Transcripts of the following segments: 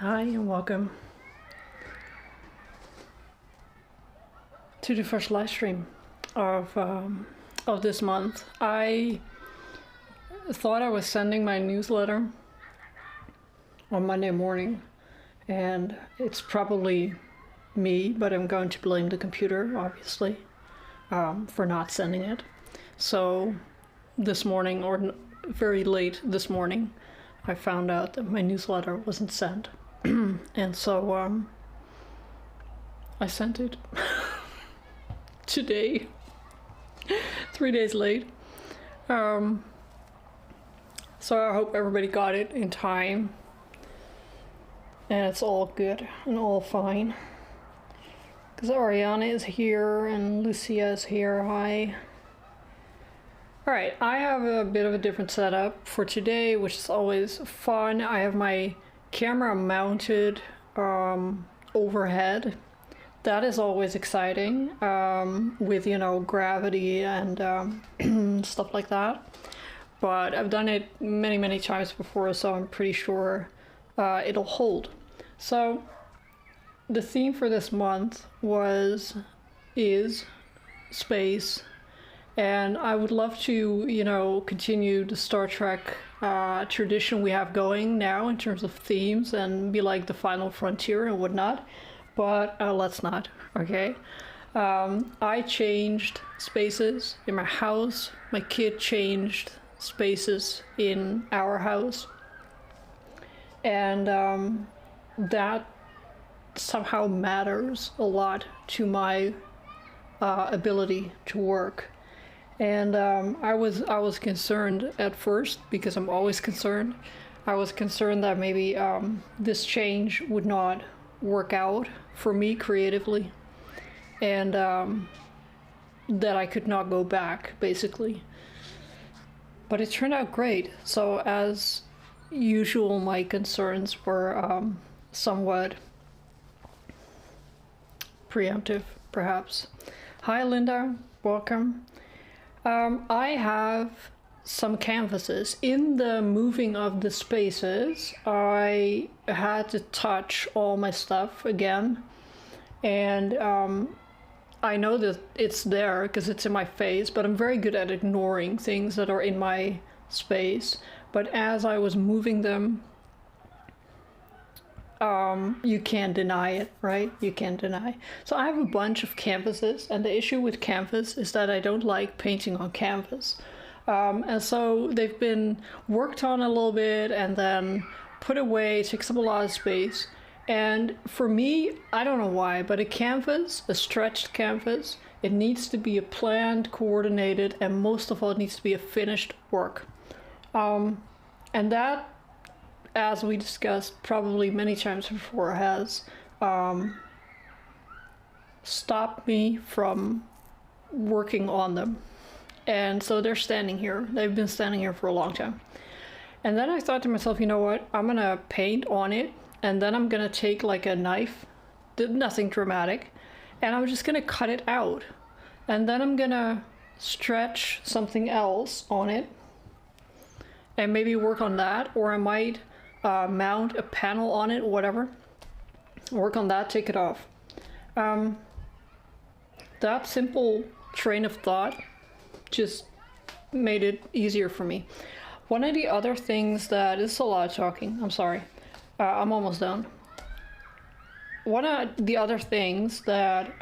Hi and welcome to the first live stream of this month. I thought I was sending my newsletter on Monday morning, and it's probably me, but I'm going to blame the computer, obviously, for not sending it. So this morning, or very late this morning, I found out that my newsletter wasn't sent. And so I sent it today, 3 days late. So I hope everybody got it in time and it's all good and all fine. Because Ariana is here and Lucia is here. Hi. Alright, I have a bit of a different setup for today, which is always fun. I have my camera mounted overhead. That is always exciting, with, you know, gravity and stuff like that. But I've done it many times before, so I'm pretty sure it'll hold. So the theme for this month is space. And I would love to, you know, continue the Star Trek tradition we have going now in terms of themes and be like the final frontier and whatnot. But let's not, okay? I changed spaces in my house. My kid changed spaces in our house. And that somehow matters a lot to my ability to work. And I was concerned at first, because I'm always concerned. I was concerned that maybe this change would not work out for me creatively, and that I could not go back, basically. But it turned out great. So as usual, my concerns were somewhat preemptive, perhaps. Hi Linda, welcome. I have some canvases. In the moving of the spaces, I had to touch all my stuff again. And I know that it's there because it's in my face, but I'm very good at ignoring things that are in my space. But as I was moving them, you can't deny it, right? You can't deny. So I have a bunch of canvases, and the issue with canvas is that I don't like painting on canvas. And so they've been worked on a little bit and then put away, takes up a lot of space. And for me, I don't know why, but a canvas, a stretched canvas, it needs to be a planned, coordinated, and most of all, it needs to be a finished work. And that, as we discussed probably many times before, has stopped me from working on them. And so they're standing here. They've been standing here for a long time. And then I thought to myself, you know what? I'm gonna paint on it, and then I'm gonna take like a knife, nothing dramatic, and I'm just gonna cut it out. And then I'm gonna stretch something else on it and maybe work on that, or I might mount a panel on it, whatever. Work on that, take it off. That simple train of thought just made it easier for me. One of the other things that is a lot of talking, I'm sorry, I'm almost done. One of the other things that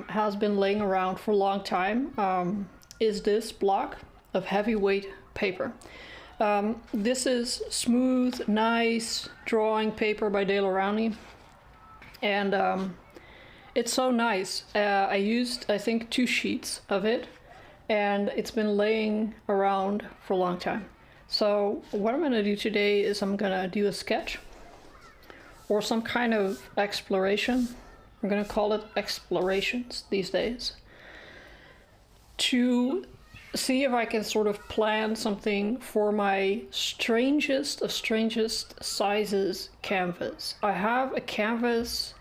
has been laying around for a long time is this block of heavyweight paper. This is smooth, nice drawing paper by Dale Rowney, and it's so nice. I used, I think, 2 sheets of it, and it's been laying around for a long time. So what I'm gonna do today is I'm gonna do a sketch or some kind of exploration. I'm gonna call it explorations these days, to see if I can sort of plan something for my strangest of strangest sizes canvas. I have a canvas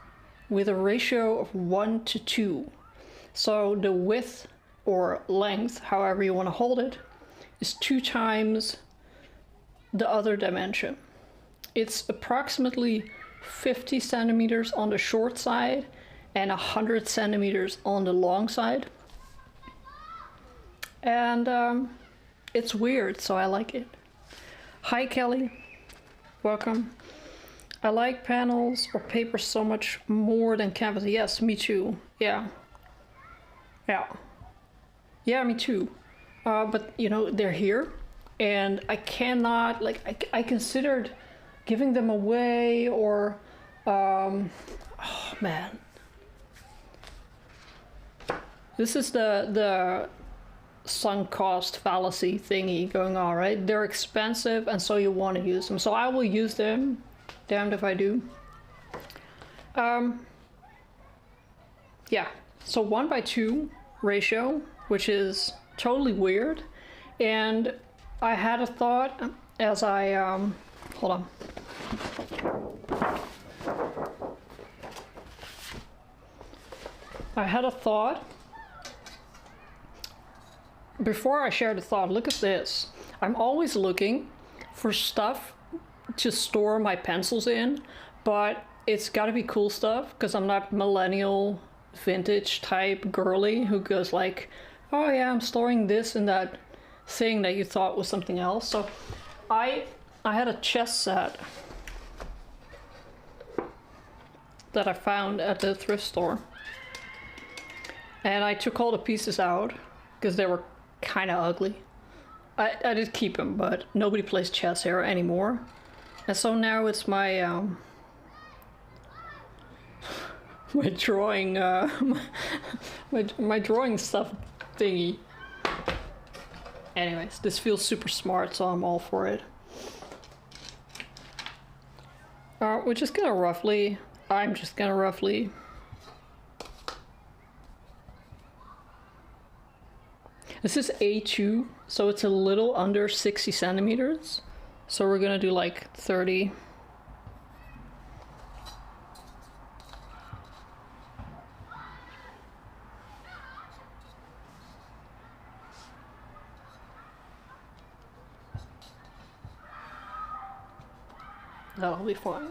with a ratio of 1:2. So the width or length, however you want to hold it, is 2 times the other dimension. It's approximately 50 centimeters on the short side and 100 centimeters on the long side. And it's weird, so I like it. Hi Kelly, welcome. I like panels or paper so much more than canvas. Yes, me too. Yeah. Yeah, me too. But you know, they're here and I cannot, like, I considered giving them away or, oh man. This is the sunk cost fallacy thingy going on, right? They're expensive and so you want to use them. So I will use them. Damned if I do. Yeah, so 1:2 ratio, which is totally weird. And I had a thought as I, hold on. I had a thought. Before I share the thought, look at this. I'm always looking for stuff to store my pencils in, but it's got to be cool stuff because I'm not millennial vintage type girly who goes like, oh yeah, I'm storing this in that thing that you thought was something else. So I had a chess set that I found at the thrift store, and I took all the pieces out because they were kind of ugly. I did keep them, but nobody plays chess here anymore. And so now it's my my drawing my drawing stuff thingy. Anyways, this feels super smart, so I'm all for it. We're just gonna roughly. I'm just gonna roughly. This is A2, so it's a little under 60 centimeters. So we're gonna do like 30. That'll be fine.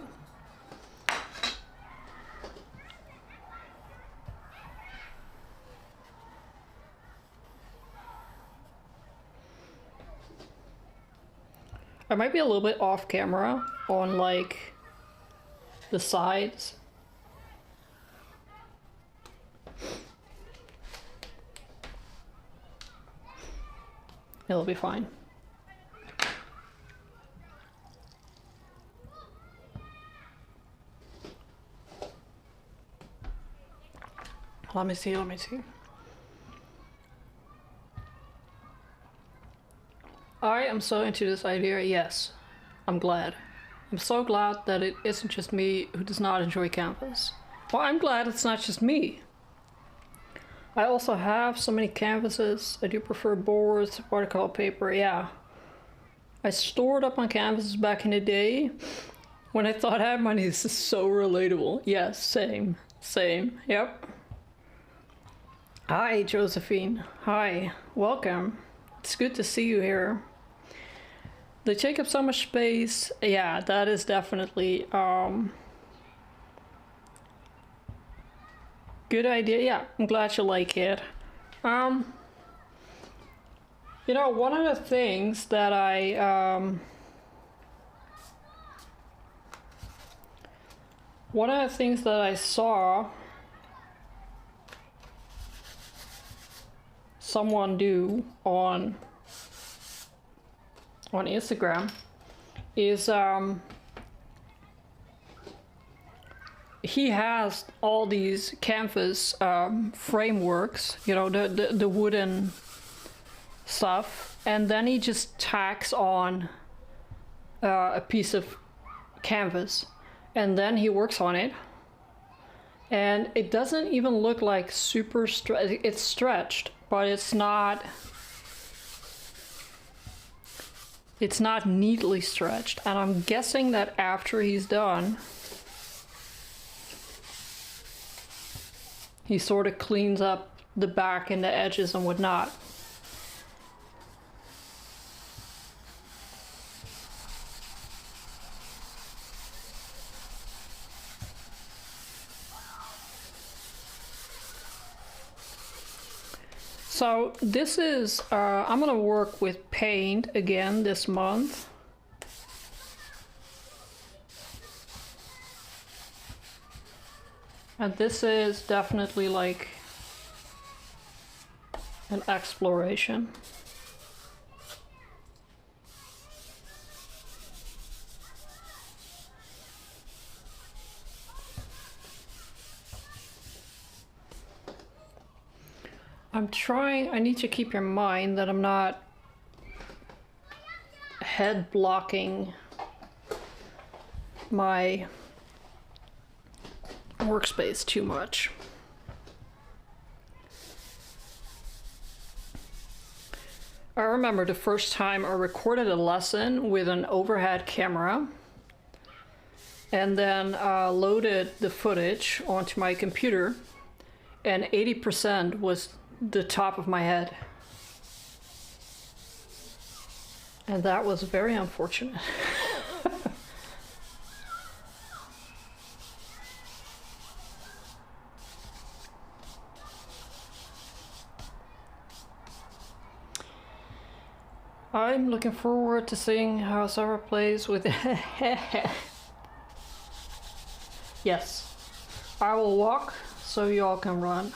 I might be a little bit off camera on like the sides. It'll be fine. Let me see. I am so into this idea, yes. I'm glad. I'm so glad that it isn't just me who does not enjoy canvas. Well, I'm glad it's not just me. I also have so many canvases. I do prefer boards, watercolor paper, yeah. I stored up on canvases back in the day when I thought I had money. This is so relatable. Yes, same, yep. Hi, Josephine. Hi, welcome. It's good to see you here. They take up so much space. Yeah, that is definitely good idea. Yeah, I'm glad you like it. You know, one of the things that I saw someone do on Instagram is he has all these canvas frameworks, you know, the wooden stuff, and then he just tacks on a piece of canvas and then he works on it, and it doesn't even look like super it's stretched, but it's not neatly stretched. And I'm guessing that after he's done, he sort of cleans up the back and the edges and whatnot. So this is, I'm gonna work with paint again this month. And this is definitely like an exploration. I need to keep in mind that I'm not head blocking my workspace too much. I remember the first time I recorded a lesson with an overhead camera and then loaded the footage onto my computer, and 80% was the top of my head. And that was very unfortunate. I'm looking forward to seeing how Sarah plays with Yes, I will walk so you all can run.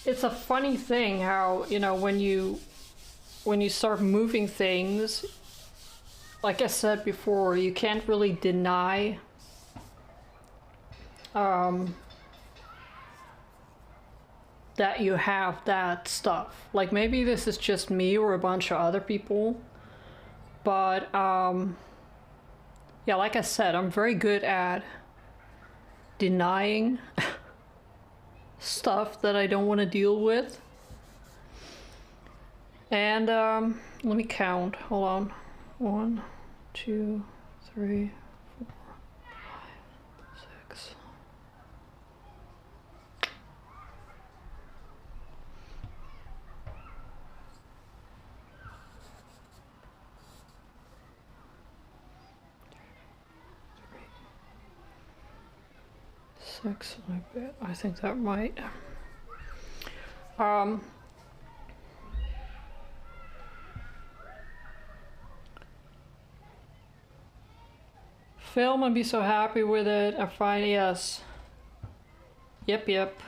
It's a funny thing how, you know, when you start moving things, like I said before, you can't really deny that you have that stuff. Like maybe this is just me or a bunch of other people, but yeah, like I said, I'm very good at denying stuff that I don't want to deal with. And let me count. Hold on. 1, 2, 3, 4, 5, 6. Six, I think that might. Film and be so happy with it. I find, yes. Yep.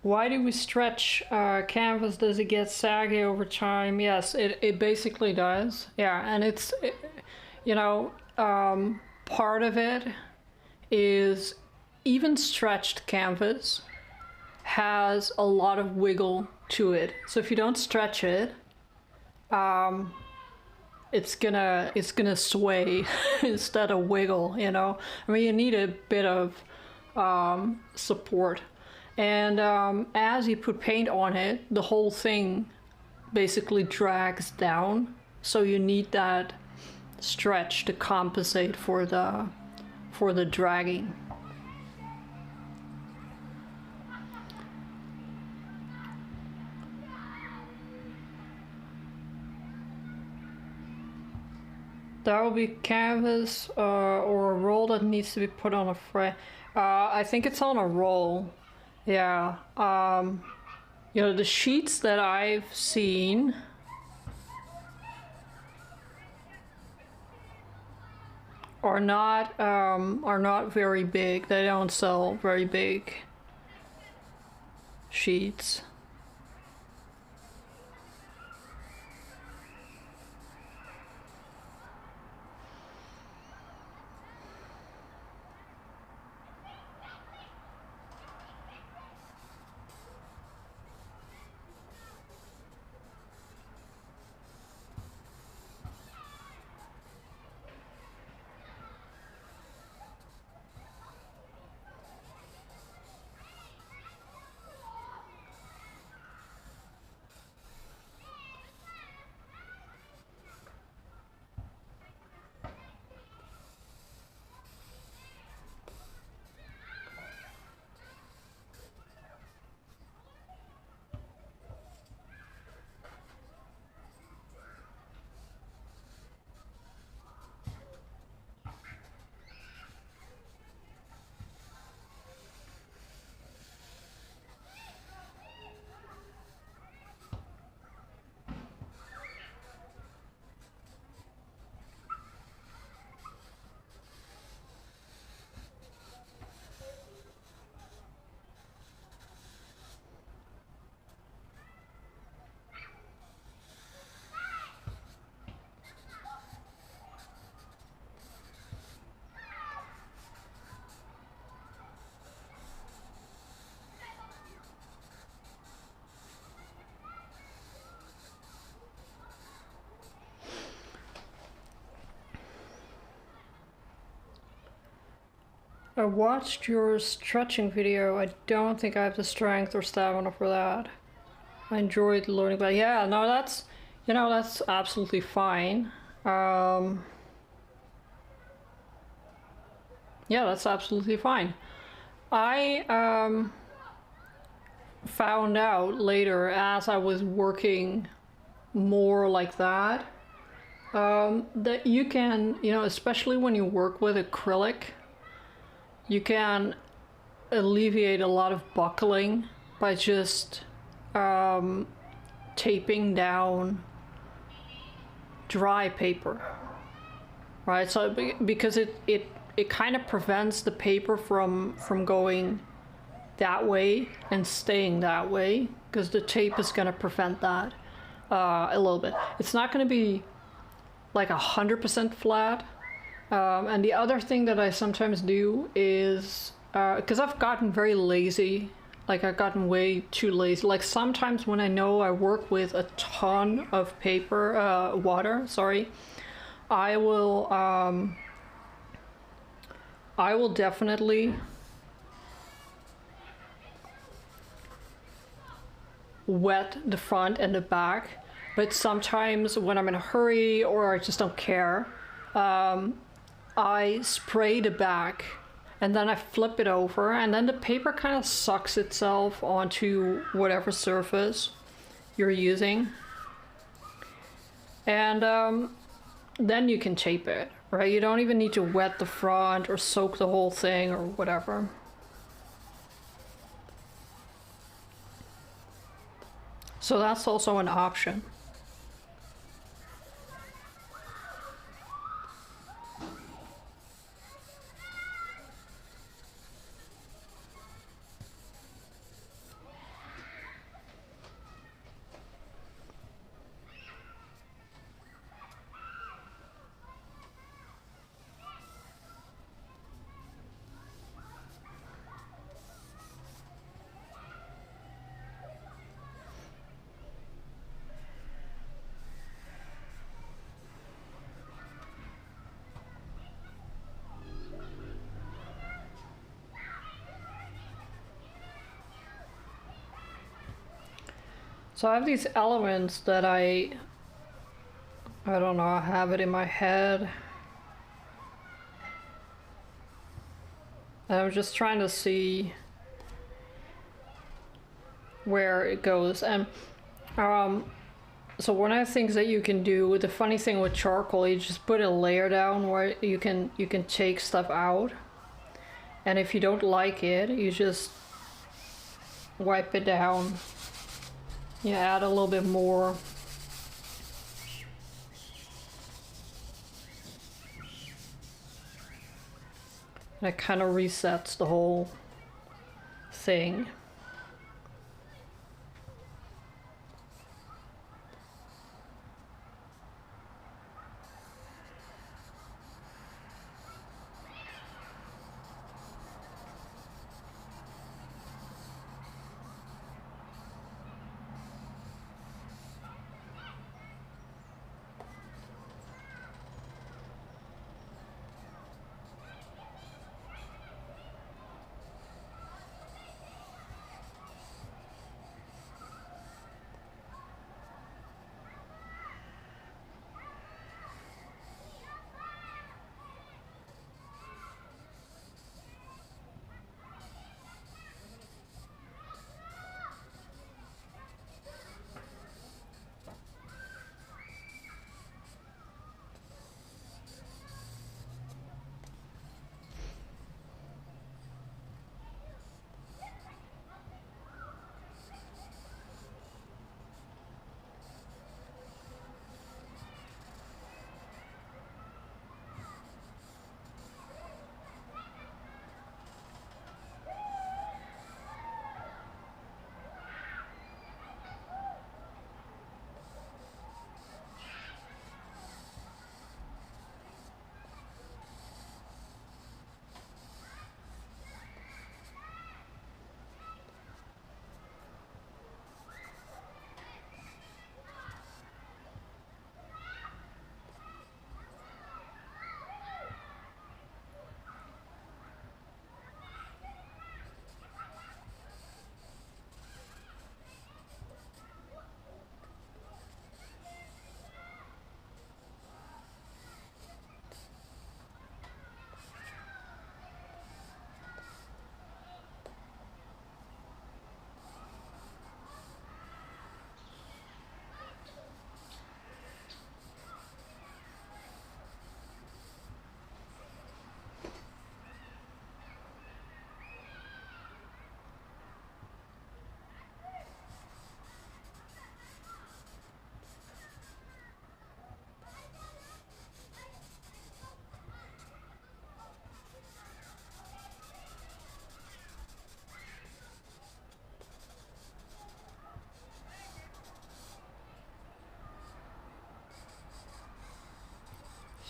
Why do we stretch canvas? Does it get saggy over time? Yes, it basically does. Yeah, and it's, you know, part of it is even stretched canvas has a lot of wiggle to it. So if you don't stretch it, it's gonna sway instead of wiggle, you know. I mean, you need a bit of support. And as you put paint on it, the whole thing basically drags down. So you need that stretch to compensate for the dragging. That will be canvas or a roll that needs to be put on a frame. I think it's on a roll. Yeah. You know, the sheets that I've seen are not very big. They don't sell very big sheets. I watched your stretching video. I don't think I have the strength or stamina for that. I enjoyed learning, but yeah, no, that's, you know, that's absolutely fine. Yeah, that's absolutely fine. I found out later as I was working more like that, that you can, you know, especially when you work with acrylic, you can alleviate a lot of buckling by just taping down dry paper, right? So because it kind of prevents the paper from going that way and staying that way, because the tape is going to prevent that a little bit. It's not going to be like 100% flat. And the other thing that I sometimes do is, because I've gotten very lazy, like I've gotten way too lazy. Like sometimes when I know I work with a ton of paper, water, sorry, I will definitely wet the front and the back. But sometimes when I'm in a hurry or I just don't care, I spray the back and then I flip it over, and then the paper kind of sucks itself onto whatever surface you're using. And then you can tape it, right? You don't even need to wet the front or soak the whole thing or whatever. So that's also an option. So I have these elements that I don't know, I have it in my head. And I'm just trying to see where it goes. And so one of the things that you can do, the funny thing with charcoal, you just put a layer down where you can take stuff out. And if you don't like it, you just wipe it down. You add a little bit more. And it kind of resets the whole thing.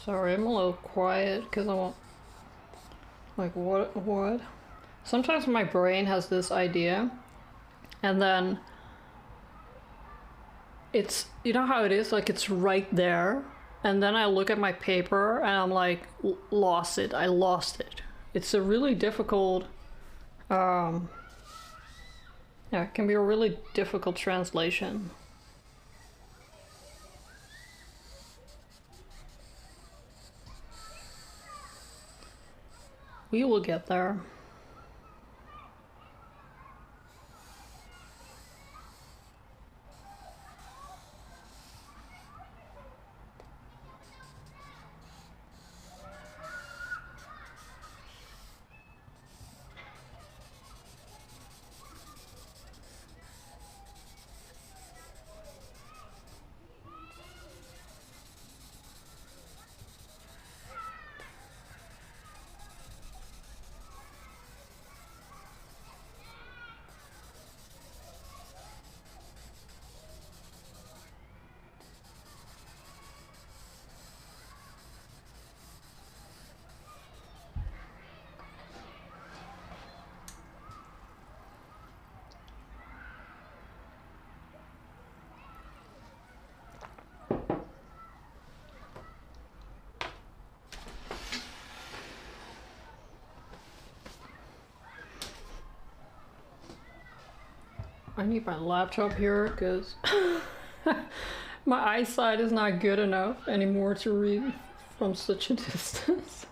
Sorry, I'm a little quiet because I want. Like, what? Sometimes my brain has this idea, and then it's. You know how it is? Like, it's right there, and then I look at my paper and I'm like, lost it. I lost it. It's a really difficult. Yeah, it can be a really difficult translation. We will get there. I need my laptop here because my eyesight is not good enough anymore to read from such a distance.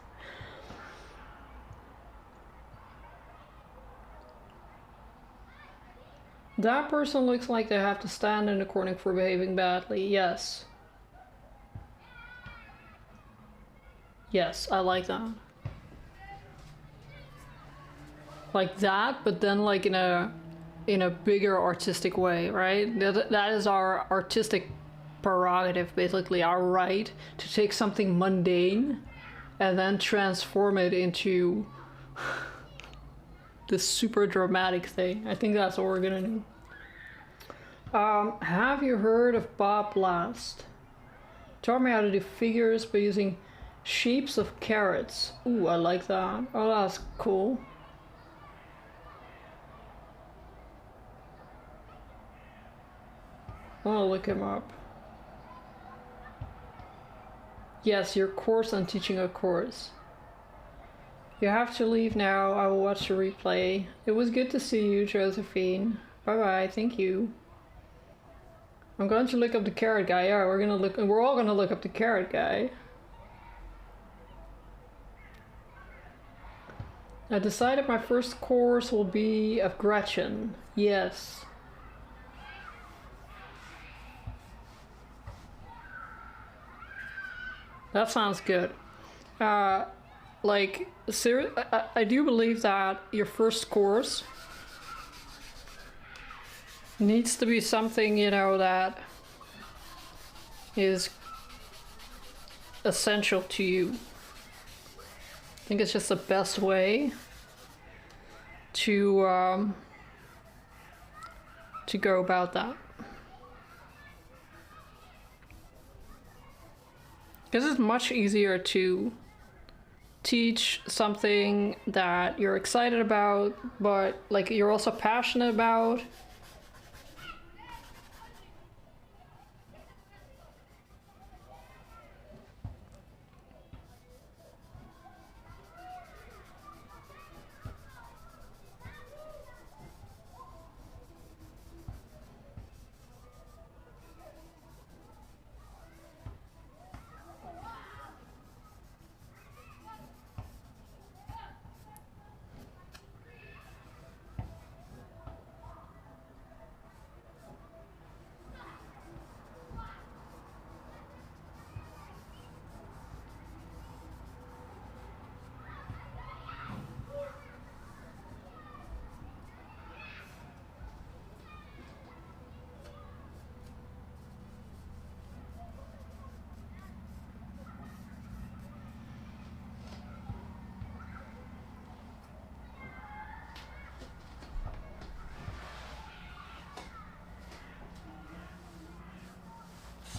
That person looks like they have to stand in the corner for behaving badly. Yes. Yes, I like that. Like that, but then like in a bigger artistic way, right? That is our artistic prerogative, basically our right to take something mundane and then transform it into this super dramatic thing. I think that's what we're gonna do. Have you heard of Bob Blast? Taught me how to do figures by using shapes of carrots. Ooh, I like that. Oh, that's cool. I'll look him up. Yes, your course on teaching a course. You have to leave now. I will watch the replay. It was good to see you, Josephine. Bye bye. Thank you. I'm going to look up the carrot guy. Yeah, we're all gonna look up the carrot guy. I decided my first course will be of Gretchen. Yes. That sounds good. Like, I do believe that your first course needs to be something, you know, that is essential to you. I think it's just the best way to go about that. Because it's much easier to teach something that you're excited about, but like you're also passionate about.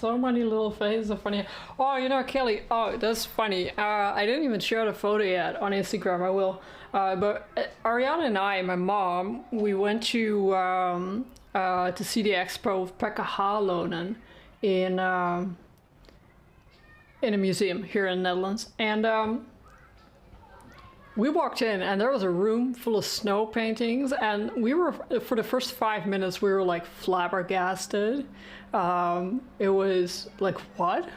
So many little faces are funny. Oh, you know, Kelly. Oh, that's funny. I didn't even share the photo yet on Instagram. I will. But Ariana and I, my mom, we went to see the expo of Pekka Halonen in a museum here in the Netherlands, and we walked in and there was a room full of snow paintings, and we were, for the first 5 minutes, we were like flabbergasted. It was like, what?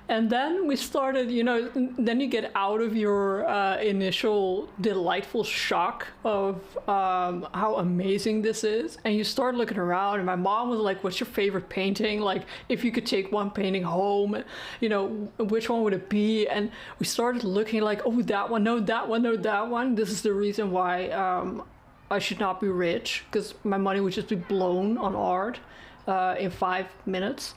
And then we started, you know, then you get out of your initial delightful shock of how amazing this is. And you start looking around, and my mom was like, what's your favorite painting? Like, if you could take one painting home, you know, which one would it be? And we started looking like, oh, that one, no, that one, no, that one. This is the reason why I should not be rich, because my money would just be blown on art in 5 minutes.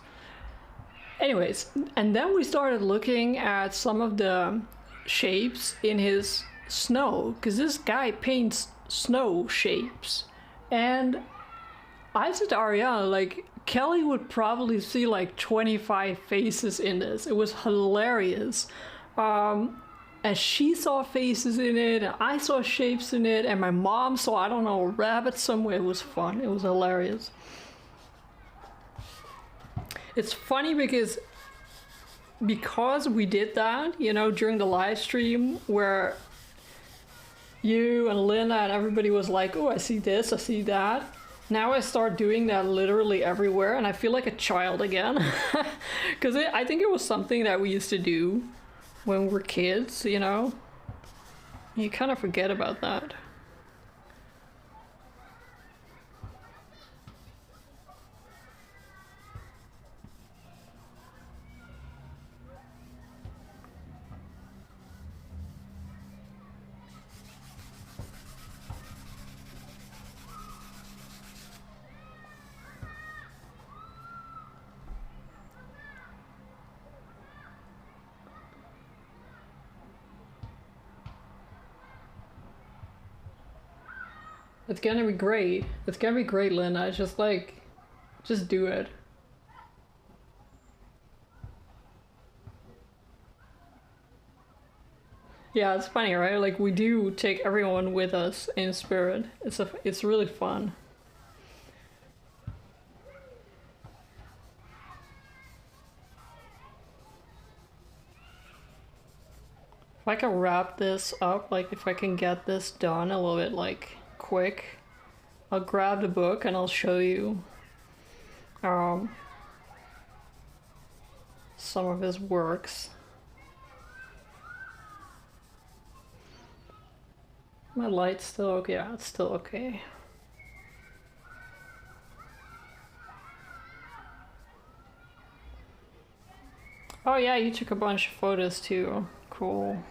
Anyways, and then we started looking at some of the shapes in his snow, because this guy paints snow shapes. And I said to Ariana, like, Kelly would probably see like 25 faces in this. It was hilarious. And she saw faces in it, and I saw shapes in it, and my mom saw, I don't know, a rabbit somewhere. It was fun. It was hilarious. It's funny because we did that, you know, during the live stream where you and Linda and everybody was like, oh, I see this, I see that. Now I start doing that literally everywhere, and I feel like a child again. Because I think it was something that we used to do when we were kids, you know? You kind of forget about that. It's gonna be great. It's gonna be great, Linda. It's just like, just do it. Yeah, it's funny, right? Like, we do take everyone with us in spirit. It's really fun. If I can wrap this up, like if I can get this done a little bit like quick, I'll grab the book and I'll show you some of his works. My light's still okay. Yeah, it's still okay. Oh yeah, you took a bunch of photos too. Cool.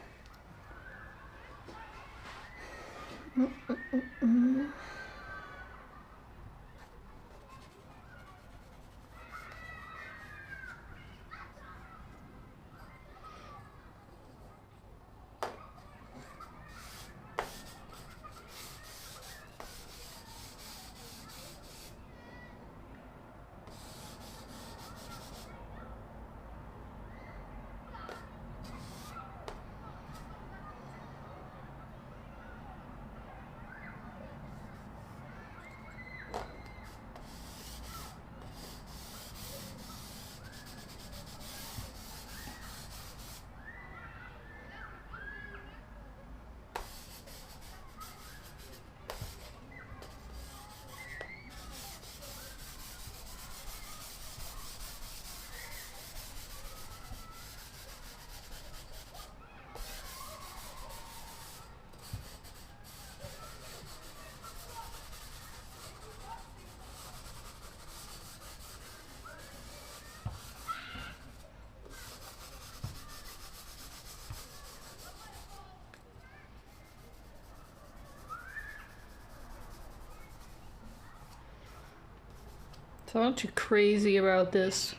So I'm not too crazy about this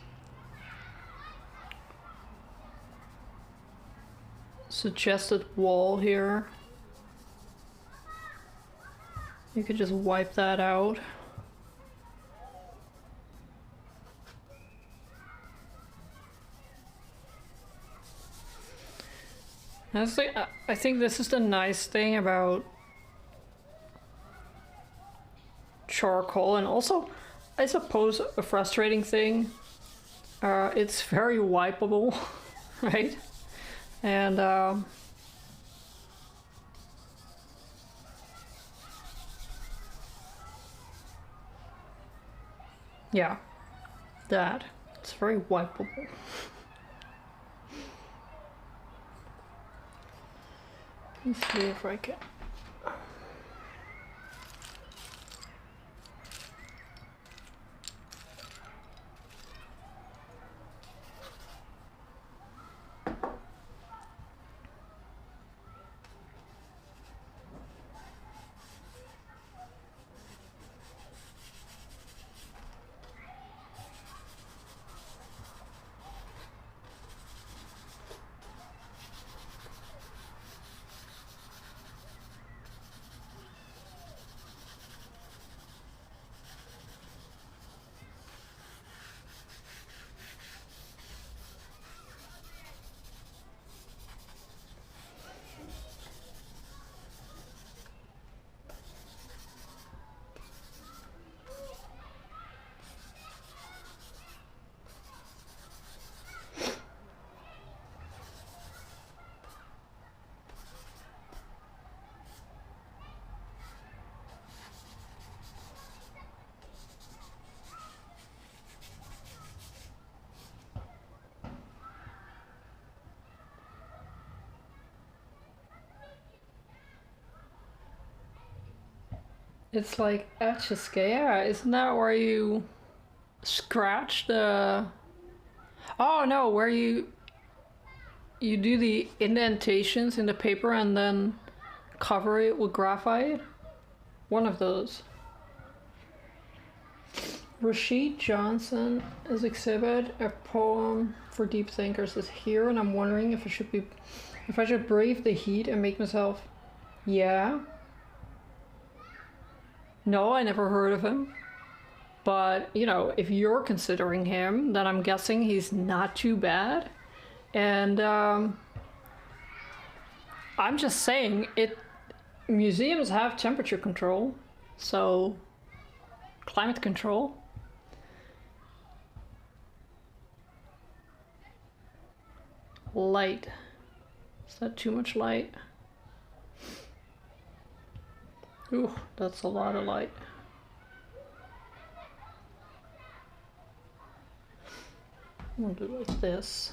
suggested wall here. You could just wipe that out. Honestly, I think this is the nice thing about charcoal, and also, I suppose, a frustrating thing. It's very wipeable, right? And yeah, that. It's very wipeable. Let's see if I can. It's like etch-a-sketch. Yeah, isn't that where you scratch the... Oh no, where you do the indentations in the paper and then cover it with graphite? One of those. Rashid Johnson is exhibit a poem for deep thinkers is here, and I'm wondering if I should brave the heat and make myself... Yeah. No, I never heard of him. But, you know, if you're considering him, then I'm guessing he's not too bad. And I'm just saying, museums have temperature control, so climate control. Light. Is that too much light? Ooh, that's a lot of light. I'm gonna do it like this.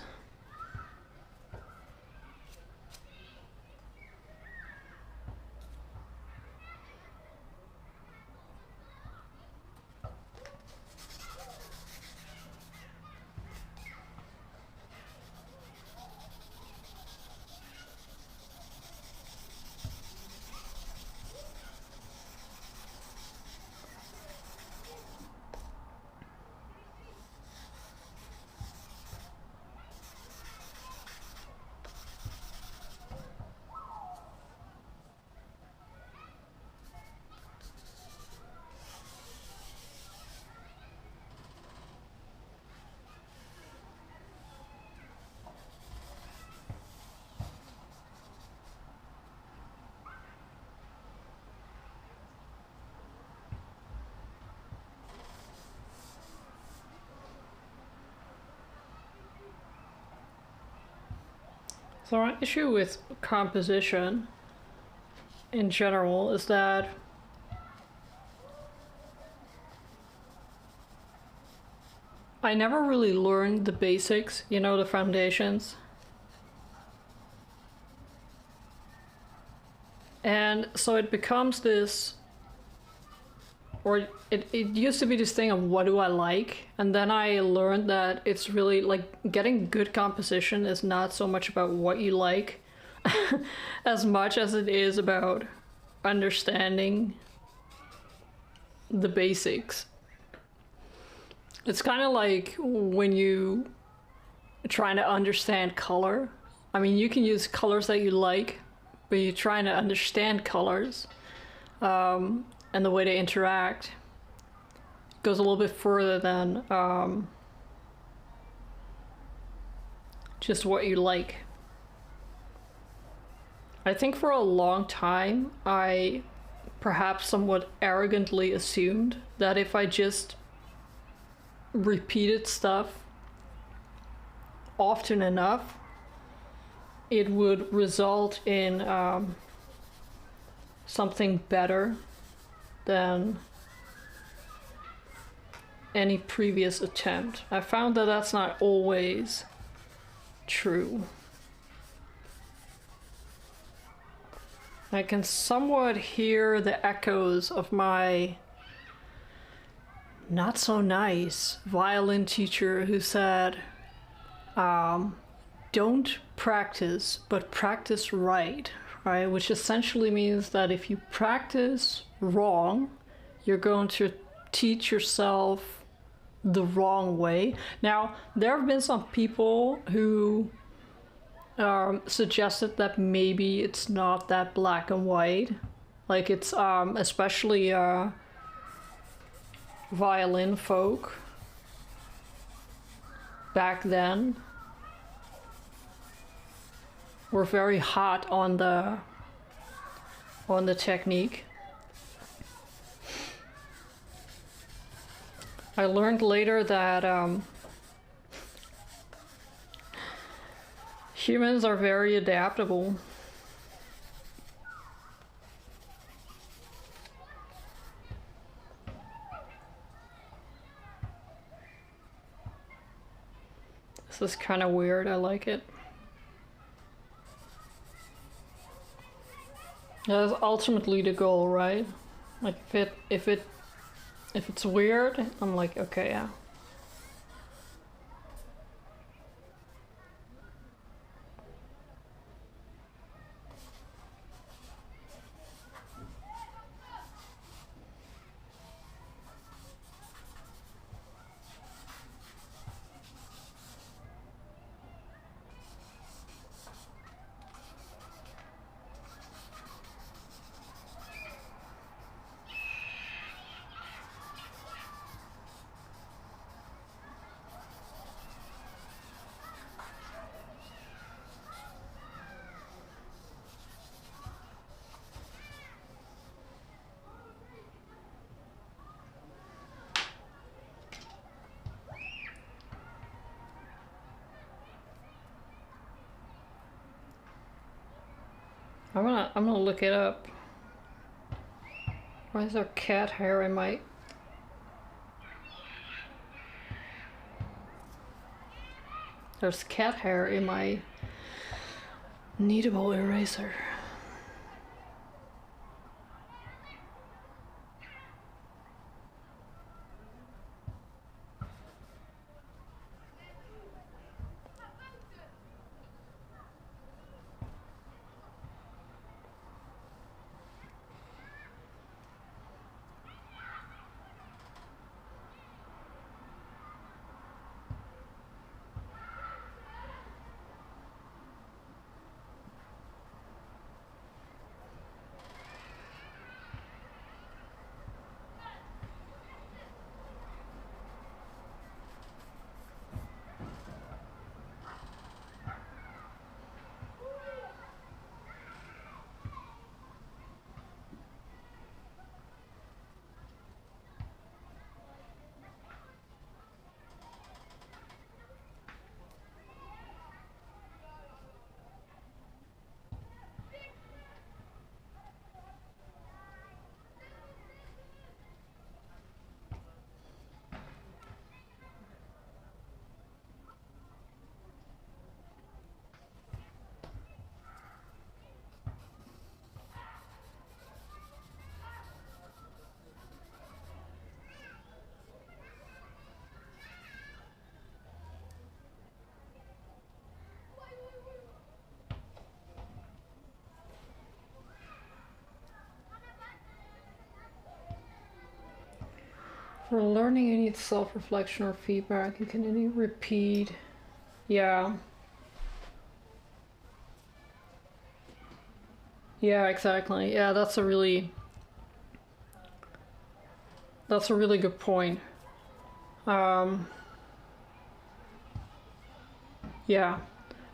So our issue with composition in general is that I never really learned the basics, you know, the foundations. And so it becomes this, or it used to be this thing of what do I like, and then I learned that it's really like getting good composition is not so much about what you like as much as it is about understanding the basics. It's kind of like when you trying to understand color. I mean, you can use colors that you like, but you're trying to understand colors and the way they interact. It goes a little bit further than just what you like. I think for a long time, I perhaps somewhat arrogantly assumed that if I just repeated stuff often enough, it would result in something better than any previous attempt. I found that that's not always true. I can somewhat hear the echoes of my not so nice violin teacher who said, don't practice, but practice right, right? Which essentially means that if you practice wrong, you're going to teach yourself the wrong way. Now, there have been some people who suggested that maybe it's not that black and white. Like it's especially violin folk back then were very hot on the technique. I learned later that humans are very adaptable. This is kind of weird. I like it. That's ultimately the goal, right? Like if it's weird, I'm like, okay, yeah. I'm gonna look it up. Why is there cat hair in my... There's cat hair in my kneadable eraser. For learning, you need self-reflection or feedback. You can only repeat. Yeah. Yeah, exactly. Yeah, that's a really good point. Yeah.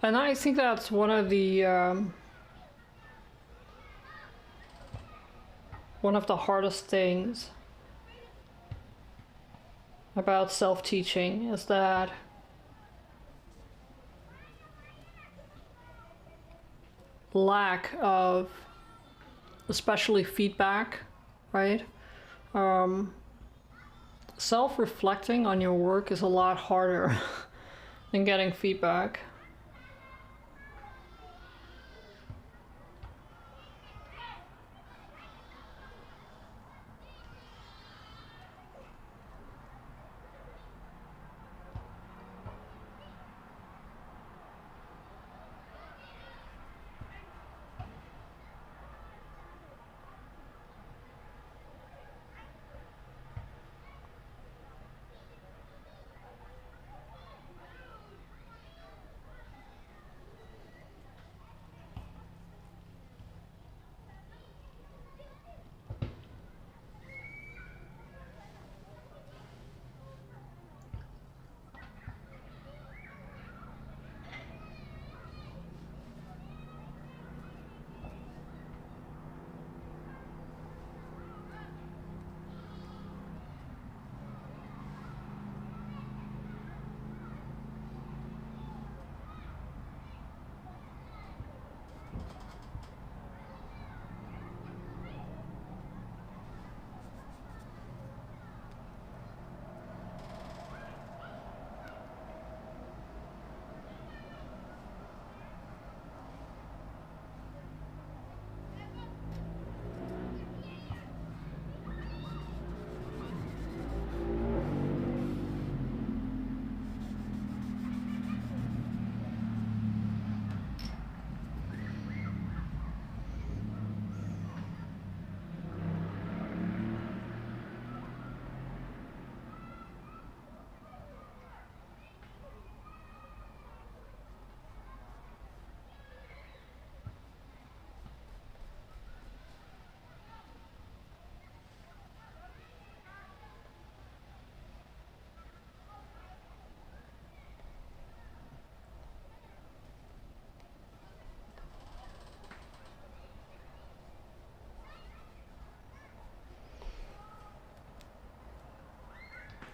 And I think that's one of the one of the hardest things about self-teaching is that lack of, especially feedback, right? Self-reflecting on your work is a lot harder than getting feedback.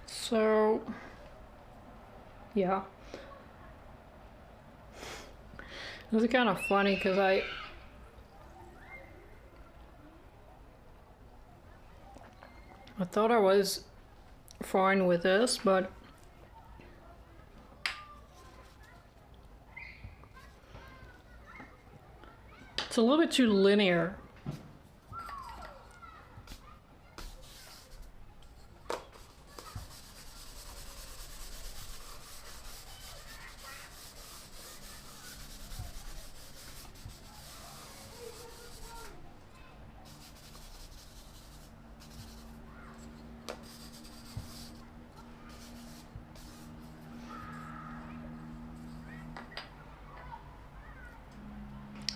So, yeah. It was kind of funny because I thought I was fine with this, but it's a little bit too linear.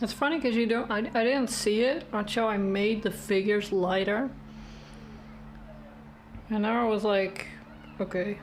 It's funny because I didn't see it until I made the figures lighter. And now I was like, okay.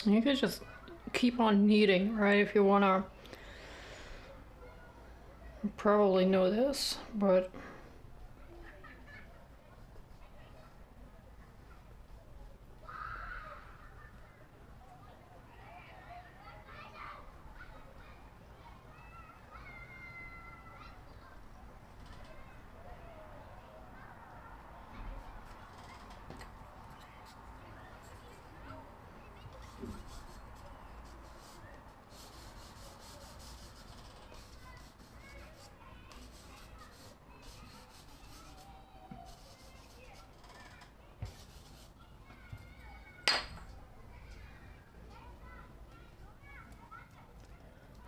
You could just keep on kneading, right? If you wanna, you probably know this, but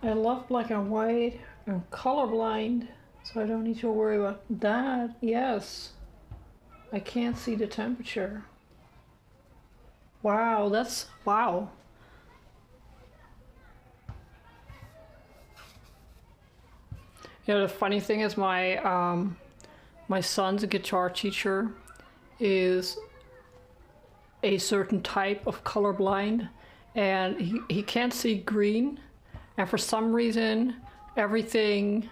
I love black and white. I'm colorblind, so I don't need to worry about that. Yes, I can't see the temperature. Wow, that's wow. You know, the funny thing is my son's guitar teacher is a certain type of colorblind, and he can't see green, and for some reason everything,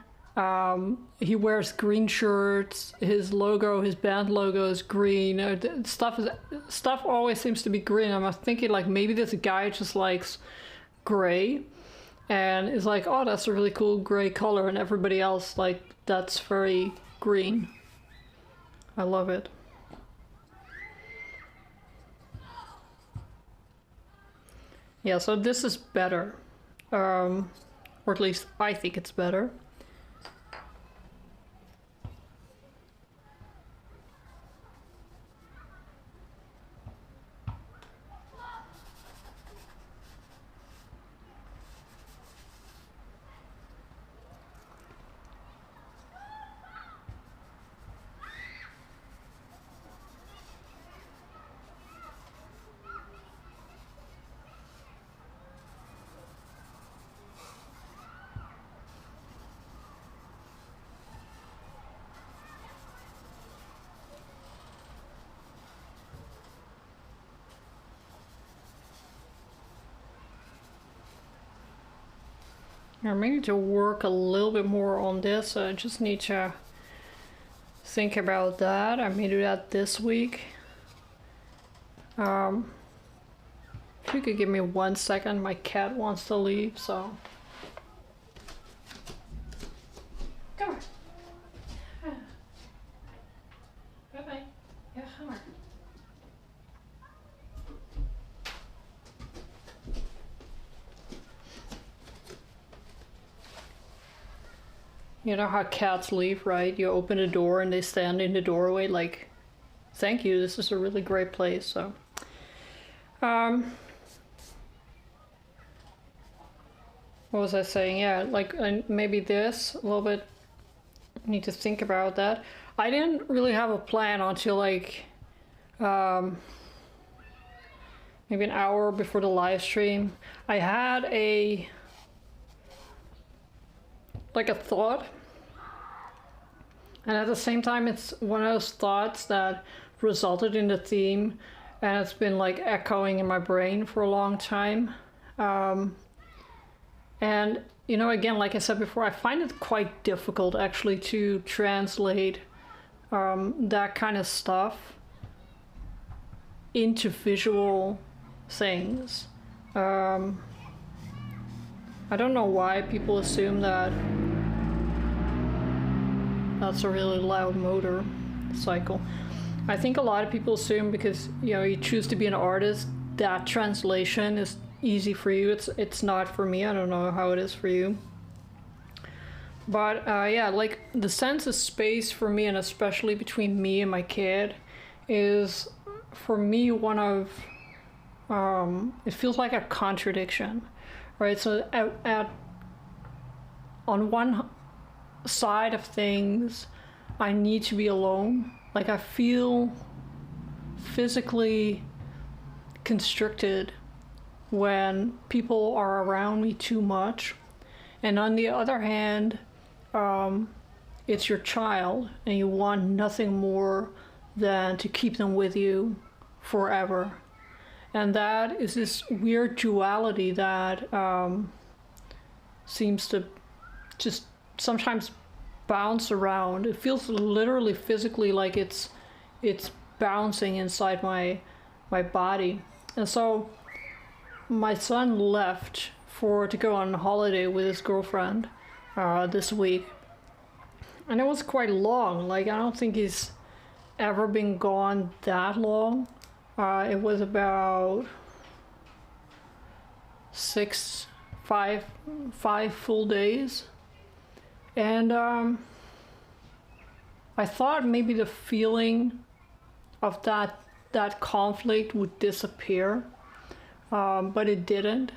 he wears green shirts, his logo, his band logo is green, stuff always seems to be green. I'm thinking like maybe this guy just likes gray and is like, oh, that's a really cool gray color, and everybody else like, that's very green. I love it. Yeah, so this is better, or at least I think it's better. I may need to work a little bit more on this. I just need to think about that. I may do that this week. If you could give me 1 second, my cat wants to leave, so. Kom maar. Bye-bye. Ja, ga maar. You know how cats leave, right? You open the door and they stand in the doorway like, thank you, this is a really great place. So, what was I saying? Yeah, like maybe this a little bit. I need to think about that. I didn't really have a plan until like maybe an hour before the live stream. I had a thought, and at the same time it's one of those thoughts that resulted in the theme, and it's been like echoing in my brain for a long time. And you know, again, like I said before, I find it quite difficult actually to translate that kind of stuff into visual things. I don't know why people assume that that's a really loud motor cycle. I think a lot of people assume because, you know, you choose to be an artist, that translation is easy for you. It's not for me. I don't know how it is for you. But yeah, like the sense of space for me, and especially between me and my kid, is for me one of, it feels like a contradiction, right? So on one side of things, I need to be alone. Like I feel physically constricted when people are around me too much. And on the other hand, it's your child and you want nothing more than to keep them with you forever. And that is this weird duality that seems to just sometimes bounce around. It feels literally physically like it's bouncing inside my body. And so my son left to go on holiday with his girlfriend this week, and it was quite long. Like, I don't think he's ever been gone that long. It was about five full days, and I thought maybe the feeling of that conflict would disappear, but it didn't.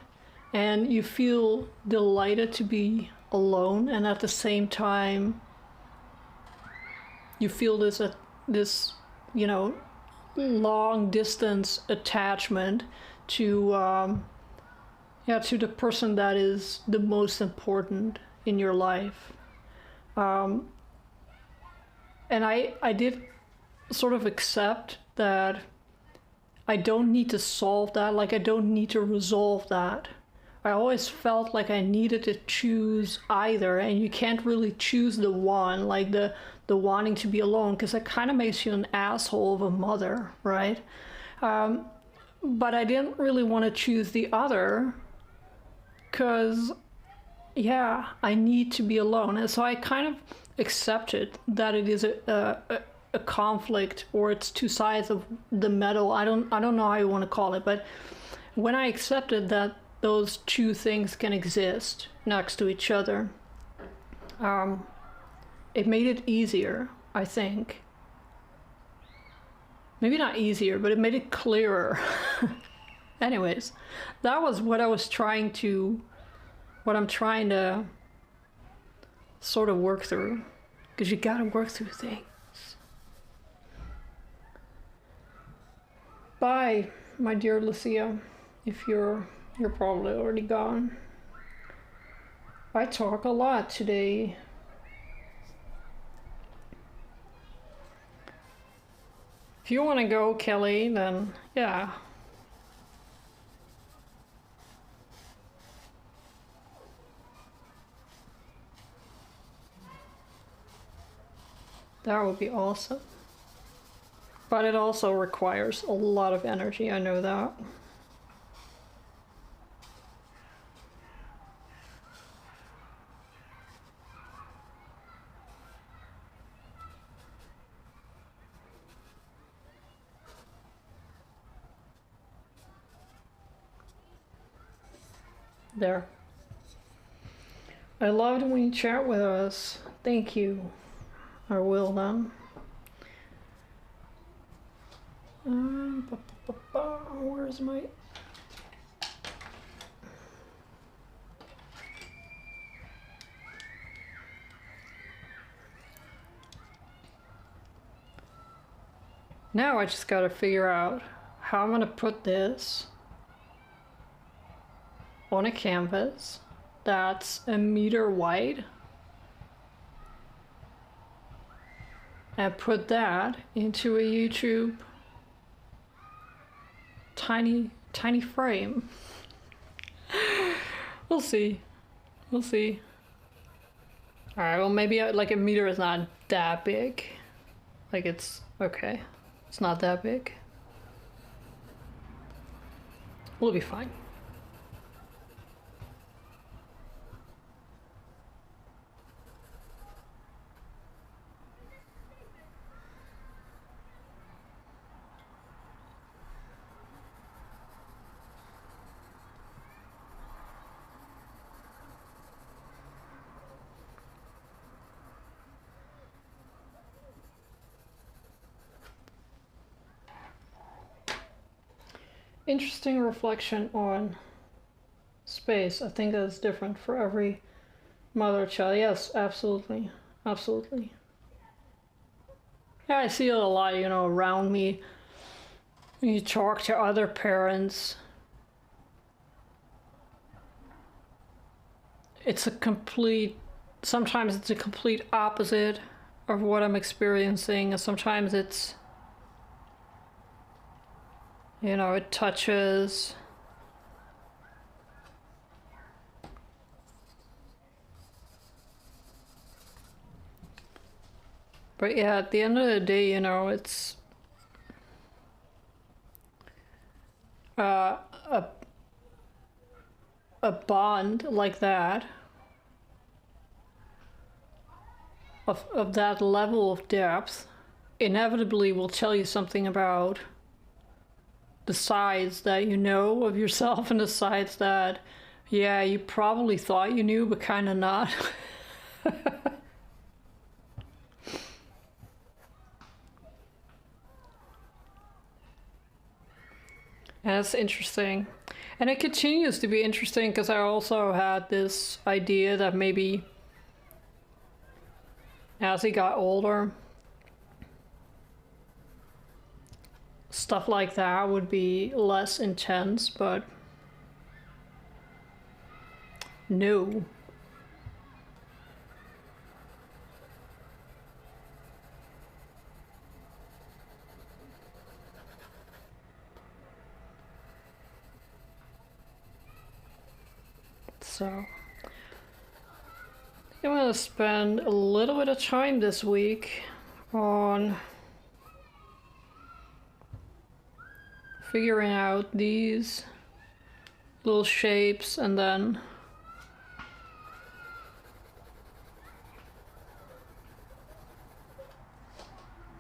And you feel delighted to be alone, and at the same time you feel this long distance attachment to the person that is the most important in your life. And I did sort of accept that I don't need to solve that, like I don't need to resolve that. I always felt like I needed to choose either, and you can't really choose the one, like the wanting to be alone, because it kind of makes you an asshole of a mother, right? But I didn't really want to choose the other, because, yeah, I need to be alone. And so I kind of accepted that it is a conflict, or it's two sides of the medal. I don't know how you want to call it, but when I accepted that those two things can exist next to each other, it made it easier, I think. Maybe not easier, but it made it clearer. Anyways, that was what I'm trying to sort of work through, because you gotta work through things. Bye, my dear Lucia, if you're probably already gone. I talk a lot today. If you want to go, Kelly, then yeah. That would be awesome. But it also requires a lot of energy, I know that. There. I loved when you chat with us. Thank you. I will then. Where's my... Now I just gotta figure out how I'm gonna put this on a canvas that's 1 meter wide, and put that into a YouTube tiny frame. We'll see. All right, well, maybe like 1 meter is not that big. Like, it's okay. It's not that big. We'll be fine. Interesting reflection on space. I think that's different for every mother or child. Yes, absolutely. Absolutely. Yeah, I see it a lot, around me. When you talk to other parents, sometimes it's a complete opposite of what I'm experiencing, and sometimes it's You know, it touches. But yeah, at the end of the day, you know, it's a bond like that, of that level of depth, inevitably will tell you something about the sides that you know of yourself and the sides that, yeah, you probably thought you knew, but kind of not. And it's interesting. And it continues to be interesting because I also had this idea that maybe as he got older, stuff like that would be less intense, but no. So I'm gonna spend a little bit of time this week on figuring out these little shapes, and then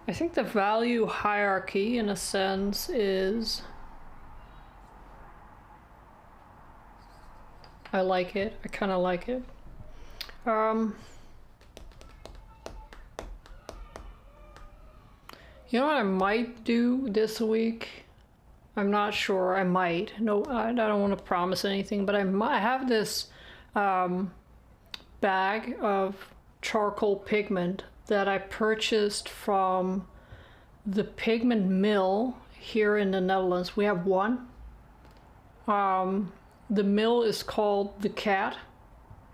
I think the value hierarchy in a sense is, I like it. I kind of like it. You know what I might do this week? I'm not sure. I might. No, I don't want to promise anything, but I have this bag of charcoal pigment that I purchased from the pigment mill here in the Netherlands. We have one. The mill is called The Cat,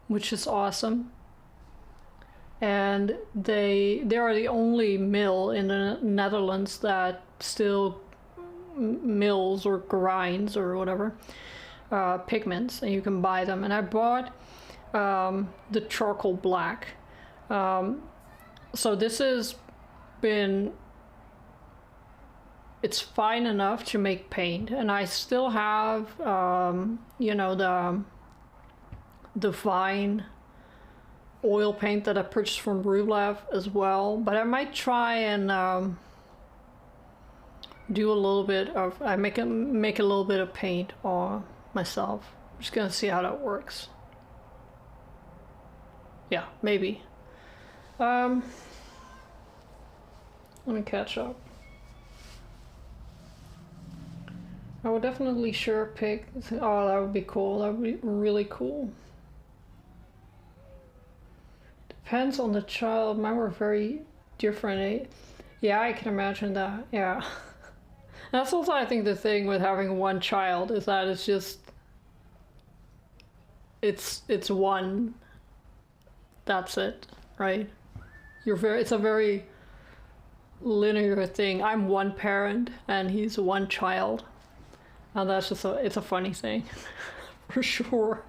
which is awesome. And they are the only mill in the Netherlands that still mills or grinds or whatever pigments, and you can buy them. And I bought the charcoal black. So this has been, it's fine enough to make paint, and I still have you know, the Vine oil paint that I purchased from Rublev as well, but I might try and do a little bit of, I make a little bit of paint on myself. I'm just gonna see how that works. Yeah, maybe. Let me catch up. I would definitely share a pic. Oh, that would be cool. That would be really cool. Depends on the child. Mine were very different. Yeah, I can imagine that. Yeah. That's also, I think, the thing with having one child is that it's just, it's one. That's it, right? It's a very linear thing. I'm one parent and he's one child. And that's just it's a funny thing, for sure.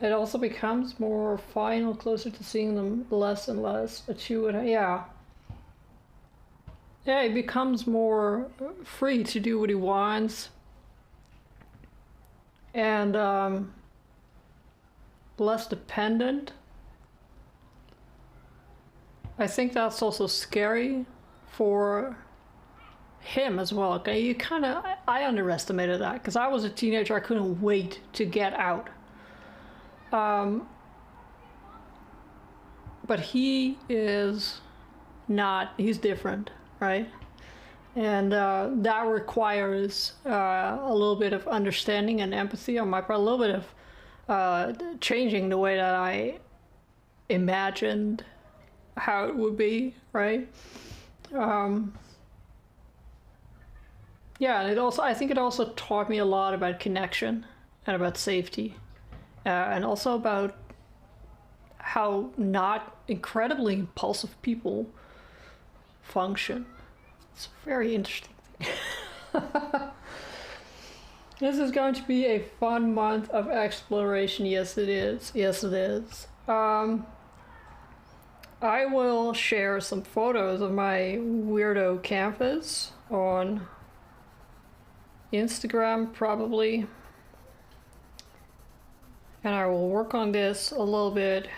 It also becomes more final, closer to seeing them less and less. Yeah. Yeah, he becomes more free to do what he wants. And less dependent. I think that's also scary for him as well. Okay, I underestimated that because I was a teenager. I couldn't wait to get out. But he is not. He's different, right? And that requires a little bit of understanding and empathy on my part. A little bit of changing the way that I imagined how it would be, right? Yeah, and I think it also taught me a lot about connection and about safety, and also about how not incredibly impulsive people function. It's a very interesting thing. This is going to be a fun month of exploration. Yes, it is. Yes, it is. I will share some photos of my weirdo canvas on Instagram, probably. And I will work on this a little bit.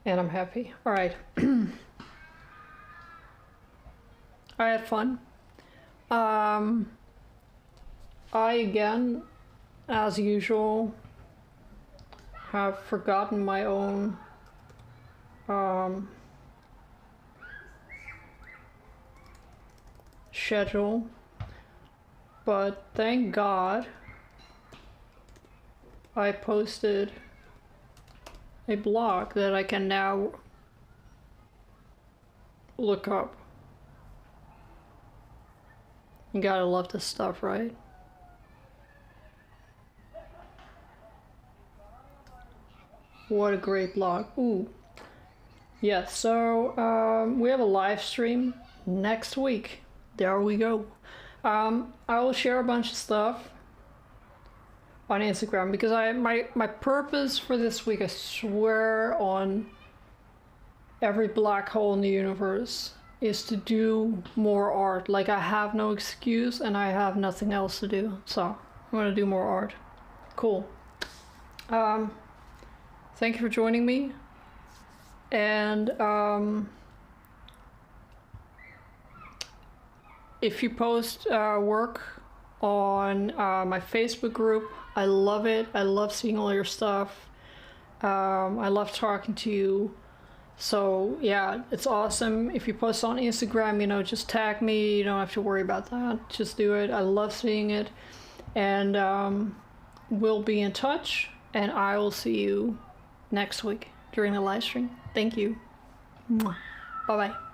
And I'm happy. All right. I had fun. I, again, as usual, have forgotten my own schedule, but thank God I posted a blog that I can now look up. You gotta love this stuff, right? What a great blog. Ooh. Yeah, so we have a live stream next week. There we go. I will share a bunch of stuff on Instagram because my purpose for this week, I swear on every black hole in the universe, is to do more art. Like, I have no excuse and I have nothing else to do. So I'm gonna do more art. Cool. Thank you for joining me. And if you post work on my Facebook group, I love it. I love seeing all your stuff. I love talking to you. So yeah, it's awesome. If you post on Instagram, you know, just tag me. You don't have to worry about that. Just do it. I love seeing it. And we'll be in touch. And I will see you next week during the live stream. Thank you. Bye bye.